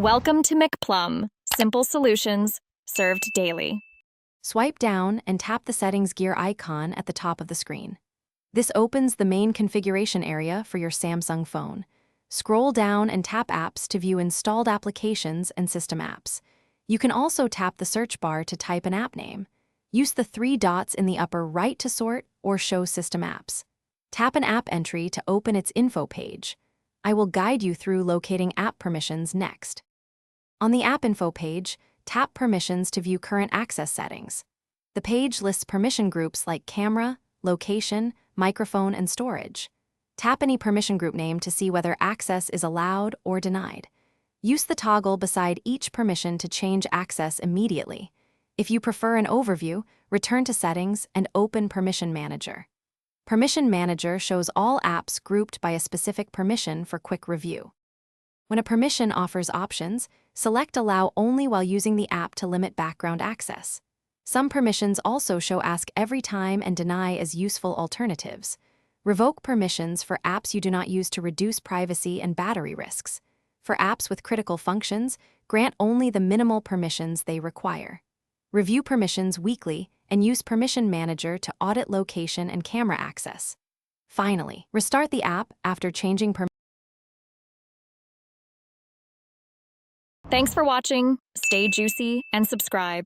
Welcome to McPlum, simple solutions served daily. Swipe down and tap the settings gear icon at the top of the screen. This opens the main configuration area for your Samsung phone. Scroll down and tap Apps to view installed applications and system apps. You can also tap the search bar to type an app name. Use the three dots in the upper right to sort or show system apps. Tap an app entry to open its info page. I will guide you through locating app permissions next. On the app info page, tap Permissions to view current access settings. The page lists permission groups like camera, location, microphone, and storage. Tap any permission group name to see whether access is allowed or denied. Use the toggle beside each permission to change access immediately. If you prefer an overview, return to Settings and open Permission Manager. Permission Manager shows all apps grouped by a specific permission for quick review. When a permission offers options, select Allow only while using the app to limit background access. Some permissions also show Ask Every Time and Deny as useful alternatives. Revoke permissions for apps you do not use to reduce privacy and battery risks. For apps with critical functions, grant only the minimal permissions they require. Review permissions weekly and use Permission Manager to audit location and camera access. Finally, restart the app after changing permissions. Thanks for watching. Stay juicy and subscribe.